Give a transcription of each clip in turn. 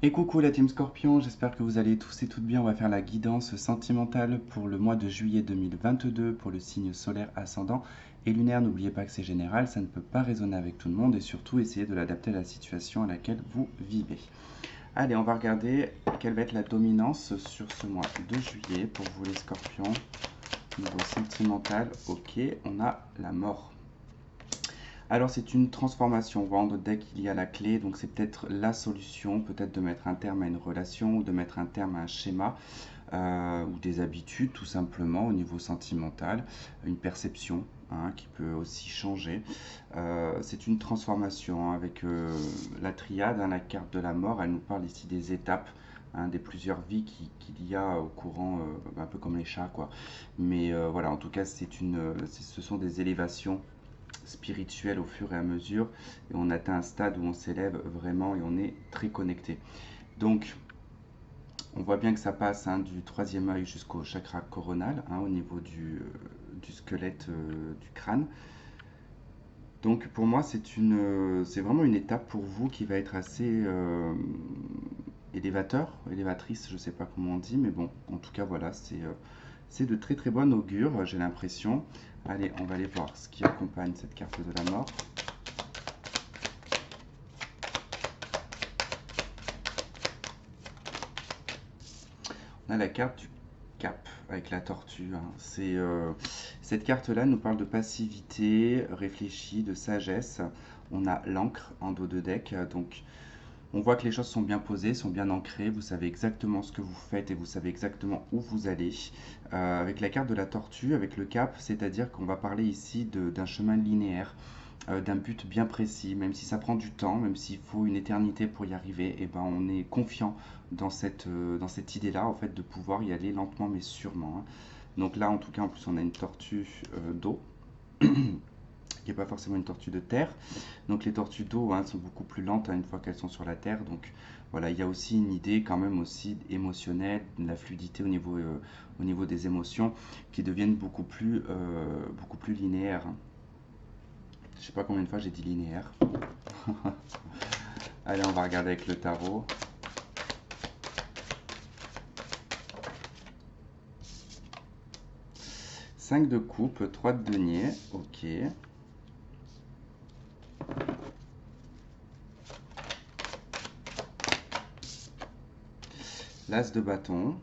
Et coucou la team Scorpion, j'espère que vous allez tous et toutes bien. On va faire la guidance sentimentale pour le mois de juillet 2022 pour le signe solaire ascendant et lunaire. N'oubliez pas que c'est général, ça ne peut pas résonner avec tout le monde et surtout essayez de l'adapter à la situation à laquelle vous vivez. Allez, on va regarder quelle va être la dominance sur ce mois de juillet pour vous les Scorpions. Niveau sentimental, ok, on a la mort. Alors c'est une transformation, on voit en notre deck il y a la clé, donc c'est peut-être la solution, peut-être de mettre un terme à une relation ou de mettre un terme à un schéma ou des habitudes tout simplement au niveau sentimental, une perception qui peut aussi changer. C'est une transformation avec la triade, la carte de la mort, elle nous parle ici des étapes. Des plusieurs vies qu'il y a au courant, un peu comme les chats quoi. Mais voilà, en tout cas, ce sont des élévations spirituelle au fur et à mesure et on atteint un stade où on s'élève vraiment et on est très connecté. Donc on voit bien que ça passe du troisième œil jusqu'au chakra coronal au niveau du squelette du crâne. Donc pour moi c'est vraiment une étape pour vous qui va être assez élévatrice, je ne sais pas comment on dit, mais bon, en tout cas voilà, c'est de très très bon augure, j'ai l'impression. Allez, on va aller voir ce qui accompagne cette carte de la mort. On a la carte du cap avec la tortue. Cette carte-là nous parle de passivité, réfléchie, de sagesse. On a l'encre en dos de deck, donc on voit que les choses sont bien posées, sont bien ancrées, vous savez exactement ce que vous faites et vous savez exactement où vous allez. Avec la carte de la tortue, avec le cap, c'est-à-dire qu'on va parler ici d'un chemin linéaire, d'un but bien précis, même si ça prend du temps, même s'il faut une éternité pour y arriver, et ben on est confiant dans cette idée-là, en fait, de pouvoir y aller lentement mais sûrement. Donc là, en tout cas, en plus, on a une tortue d'eau, qui n'est pas forcément une tortue de terre. Donc les tortues d'eau sont beaucoup plus lentes une fois qu'elles sont sur la terre. Donc voilà, il y a aussi une idée quand même aussi émotionnelle, de la fluidité au niveau des émotions qui deviennent beaucoup plus linéaires. Je sais pas combien de fois j'ai dit linéaire. Allez, on va regarder avec le tarot. Cinq de coupe, 3 de denier, ok. L'as de bâton.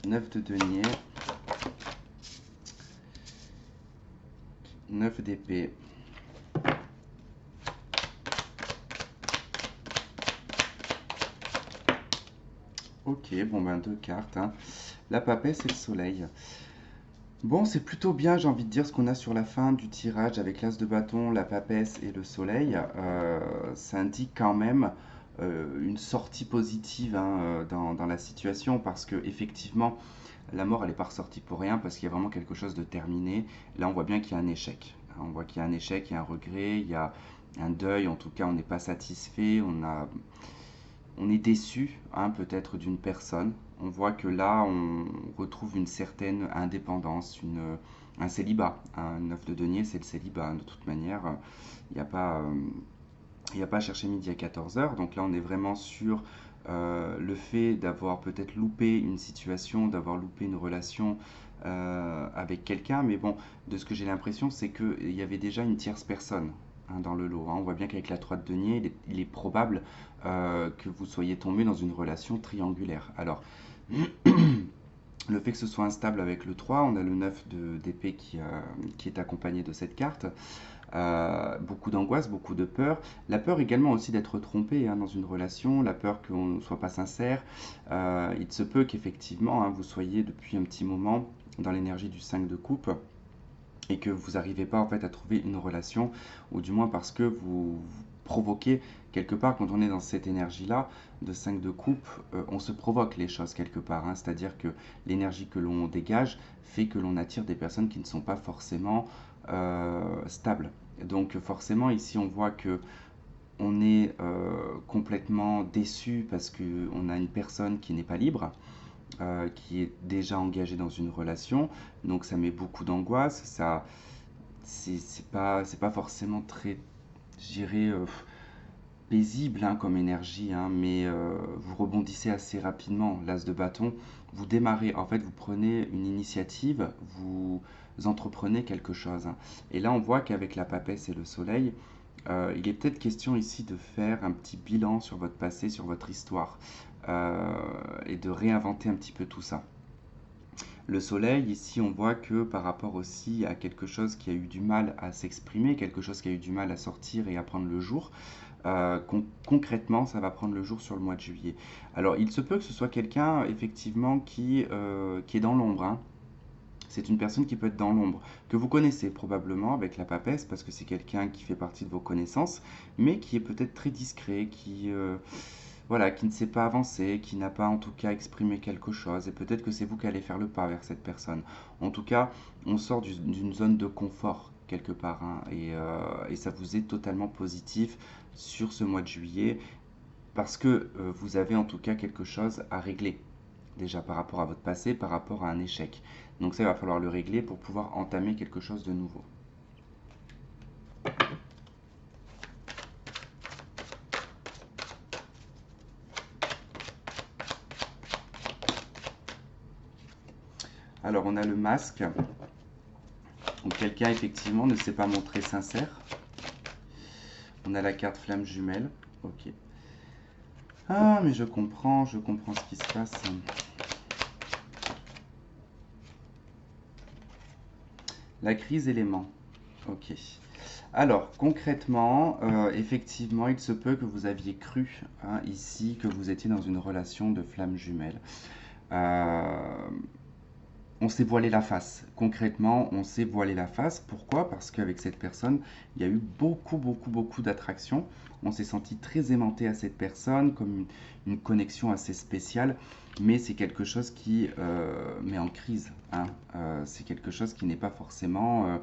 Neuf de denier. 9 d'épée. Ok, bon ben deux cartes. La papesse et le soleil. Bon, c'est plutôt bien, j'ai envie de dire, ce qu'on a sur la fin du tirage avec l'as de bâton, la papesse et le soleil. Ça indique quand même une sortie positive dans la situation parce que effectivement, la mort, elle n'est pas ressortie pour rien parce qu'il y a vraiment quelque chose de terminé. Là, on voit bien qu'il y a un échec. On voit qu'il y a un échec, il y a un regret, il y a un deuil. En tout cas, on n'est pas satisfait, on est déçu peut-être d'une personne. On voit que là, on retrouve une certaine indépendance, un célibat. Un neuf de denier, c'est le célibat. De toute manière, il n'y a pas, il n'y a pas à chercher midi à 14 heures. Donc là, on est vraiment sur le fait d'avoir peut-être loupé une situation, d'avoir loupé une relation avec quelqu'un. Mais bon, de ce que j'ai l'impression, c'est qu'il y avait déjà une tierce personne dans le lot. On voit bien qu'avec la 3 de denier, il est probable que vous soyez tombé dans une relation triangulaire. Alors, le fait que ce soit instable avec le 3, on a le 9 d'épée qui est accompagné de cette carte. Beaucoup d'angoisse, beaucoup de peur. La peur également aussi d'être trompé dans une relation, la peur qu'on ne soit pas sincère. Il se peut qu'effectivement vous soyez depuis un petit moment dans l'énergie du 5 de coupe et que vous n'arrivez pas en fait à trouver une relation, ou du moins parce que vous provoquez quelque part, quand on est dans cette énergie-là de 5 de coupe, on se provoque les choses quelque part, c'est-à-dire que l'énergie que l'on dégage fait que l'on attire des personnes qui ne sont pas forcément stables. Donc forcément ici on voit que on est complètement déçu parce qu'on a une personne qui n'est pas libre, qui est déjà engagé dans une relation, donc ça met beaucoup d'angoisse, ça, c'est pas forcément très, je dirais, paisible hein, comme énergie, hein, mais vous rebondissez assez rapidement, l'as de bâton, vous démarrez, en fait vous prenez une initiative, vous entreprenez quelque chose, hein. Et là on voit qu'avec la papesse et le soleil, il est peut-être question ici de faire un petit bilan sur votre passé, sur votre histoire, et de réinventer un petit peu tout ça. Le soleil, ici, on voit que par rapport aussi à quelque chose qui a eu du mal à s'exprimer, quelque chose qui a eu du mal à sortir et à prendre le jour, concrètement, ça va prendre le jour sur le mois de juillet. Alors, il se peut que ce soit quelqu'un, effectivement, qui est dans l'ombre, hein. C'est une personne qui peut être dans l'ombre, que vous connaissez probablement avec la papesse, parce que c'est quelqu'un qui fait partie de vos connaissances, mais qui est peut-être très discret, voilà, qui ne sait pas avancer, qui n'a pas en tout cas exprimé quelque chose, et peut-être que c'est vous qui allez faire le pas vers cette personne. En tout cas, on sort d'une zone de confort quelque part, hein, et ça vous est totalement positif sur ce mois de juillet, parce que vous avez en tout cas quelque chose à régler, déjà par rapport à votre passé, par rapport à un échec. Donc ça, il va falloir le régler pour pouvoir entamer quelque chose de nouveau. Alors on a le masque, donc quelqu'un effectivement ne s'est pas montré sincère. On a la carte flamme jumelle, ok. Ah mais je comprends ce qui se passe. La crise élément, ok. Alors, concrètement, effectivement, il se peut que vous aviez cru hein, ici que vous étiez dans une relation de flamme jumelle. Euh, on s'est voilé la face. Concrètement, on s'est voilé la face. Pourquoi? Parce qu'avec cette personne, il y a eu beaucoup d'attraction. On s'est senti très aimanté à cette personne, comme une connexion assez spéciale. Mais c'est quelque chose qui met en crise, hein. C'est quelque chose qui n'est pas forcément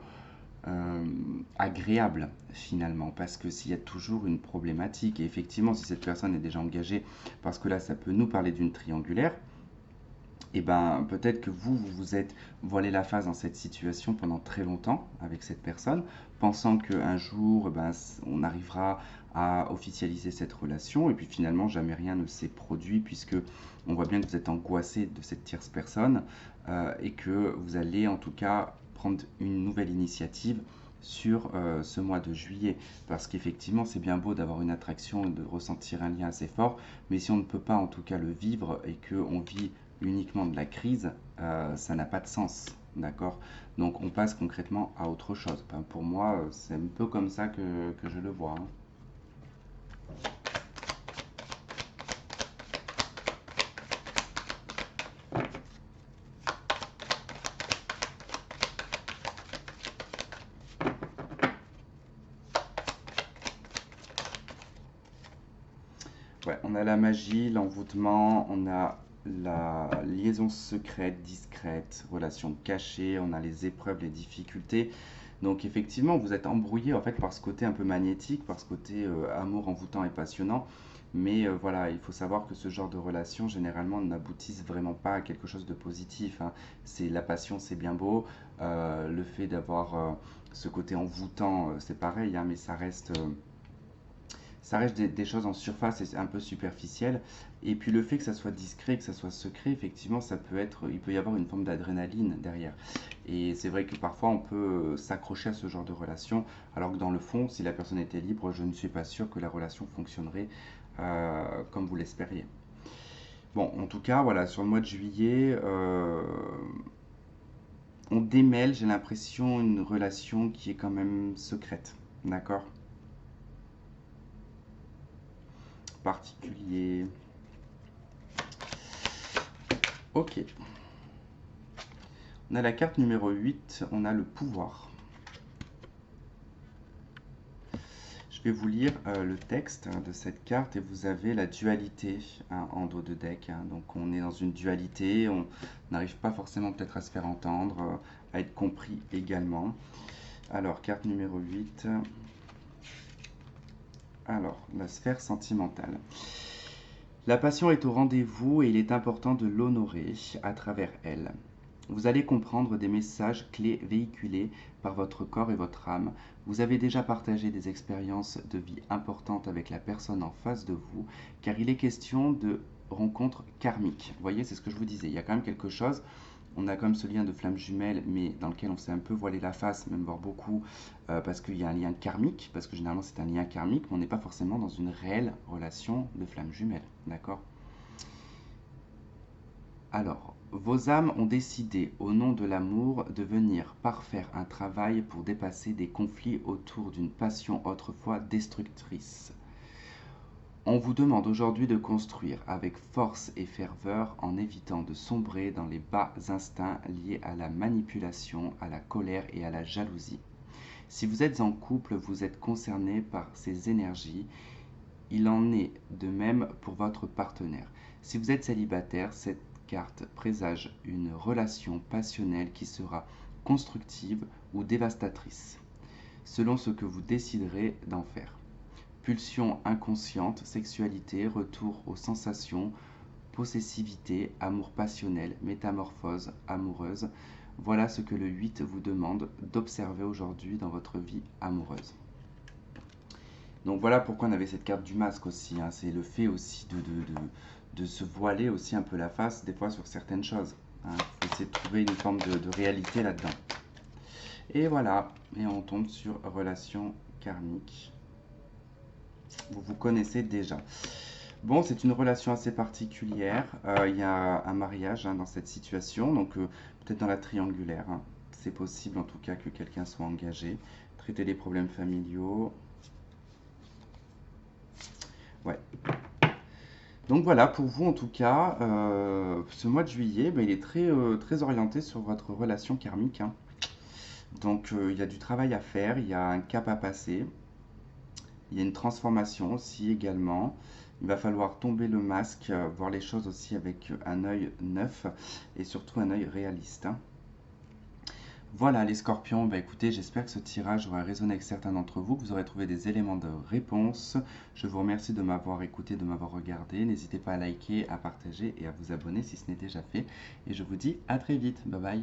agréable finalement, parce que s'il y a toujours une problématique, et effectivement si cette personne est déjà engagée, parce que là ça peut nous parler d'une triangulaire, et ben peut-être que vous vous êtes voilé la face dans cette situation pendant très longtemps avec cette personne, pensant qu'un jour ben, on arrivera à officialiser cette relation, et puis finalement jamais rien ne s'est produit, puisque on voit bien que vous êtes angoissé de cette tierce personne, et que vous allez en tout cas prendre une nouvelle initiative sur ce mois de juillet, parce qu'effectivement c'est bien beau d'avoir une attraction, de ressentir un lien assez fort, mais si on ne peut pas en tout cas le vivre et qu'on vit uniquement de la crise, ça n'a pas de sens, d'accord? Donc on passe concrètement à autre chose. Enfin, pour moi, c'est un peu comme ça que je le vois, hein. Ouais, on a la magie, l'envoûtement, on a la liaison secrète, discrète, relation cachée, on a les épreuves, les difficultés. Donc effectivement, vous êtes embrouillé en fait par ce côté un peu magnétique, par ce côté amour envoûtant et passionnant. Mais voilà, il faut savoir que ce genre de relations généralement n'aboutissent vraiment pas à quelque chose de positif, hein. C'est la passion, c'est bien beau. Le fait d'avoir ce côté envoûtant, c'est pareil, hein, mais ça reste des choses en surface et un peu superficielles. Et puis le fait que ça soit discret, que ça soit secret, effectivement, il peut y avoir une forme d'adrénaline derrière. Et c'est vrai que parfois on peut s'accrocher à ce genre de relation, alors que dans le fond, si la personne était libre, je ne suis pas sûr que la relation fonctionnerait comme vous l'espériez. Bon, en tout cas, voilà, sur le mois de juillet, on démêle, j'ai l'impression, une relation qui est quand même secrète. D'accord? Particulier. Ok. On a la carte numéro 8, on a le pouvoir. Je vais vous lire le texte hein, de cette carte, et vous avez la dualité hein, en dos de deck, hein. Donc on est dans une dualité, on n'arrive pas forcément peut-être à se faire entendre, à être compris également. Alors, carte numéro 8. Alors, la sphère sentimentale. La passion est au rendez-vous et il est important de l'honorer à travers elle. Vous allez comprendre des messages clés véhiculés par votre corps et votre âme. Vous avez déjà partagé des expériences de vie importantes avec la personne en face de vous, car il est question de rencontres karmiques. Vous voyez, c'est ce que je vous disais. Il y a quand même quelque chose. On a quand même ce lien de flamme jumelle, mais dans lequel on s'est un peu voilé la face, même voire beaucoup, parce qu'il y a un lien karmique, parce que généralement c'est un lien karmique, mais on n'est pas forcément dans une réelle relation de flamme jumelle. D'accord? Alors, vos âmes ont décidé, au nom de l'amour, de venir parfaire un travail pour dépasser des conflits autour d'une passion autrefois destructrice. On vous demande aujourd'hui de construire avec force et ferveur en évitant de sombrer dans les bas instincts liés à la manipulation, à la colère et à la jalousie. Si vous êtes en couple, vous êtes concerné par ces énergies. Il en est de même pour votre partenaire. Si vous êtes célibataire, cette carte présage une relation passionnelle qui sera constructive ou dévastatrice, selon ce que vous déciderez d'en faire. Pulsion inconsciente, sexualité, retour aux sensations, possessivité, amour passionnel, métamorphose amoureuse. Voilà ce que le 8 vous demande d'observer aujourd'hui dans votre vie amoureuse. Donc voilà pourquoi on avait cette carte du masque aussi, hein. C'est le fait aussi de se voiler aussi un peu la face, des fois sur certaines choses, hein. Faut essayer de trouver une forme de réalité là-dedans. Et voilà, et on tombe sur relation karmique. Vous vous connaissez déjà. Bon, c'est une relation assez particulière. Il y a un mariage, hein, dans cette situation, donc peut-être dans la triangulaire, hein. C'est possible en tout cas que quelqu'un soit engagé. Traiter des problèmes familiaux. Ouais. Donc voilà, pour vous en tout cas, ce mois de juillet, il est très orienté sur votre relation karmique, hein. Donc il y a du travail à faire, il y a un cap à passer, il y a une transformation aussi également. Il va falloir tomber le masque, voir les choses aussi avec un œil neuf et surtout un œil réaliste, hein. Voilà les scorpions, écoutez, j'espère que ce tirage aura résonné avec certains d'entre vous, que vous aurez trouvé des éléments de réponse. Je vous remercie de m'avoir écouté, de m'avoir regardé. N'hésitez pas à liker, à partager et à vous abonner si ce n'est déjà fait. Et je vous dis à très vite. Bye bye.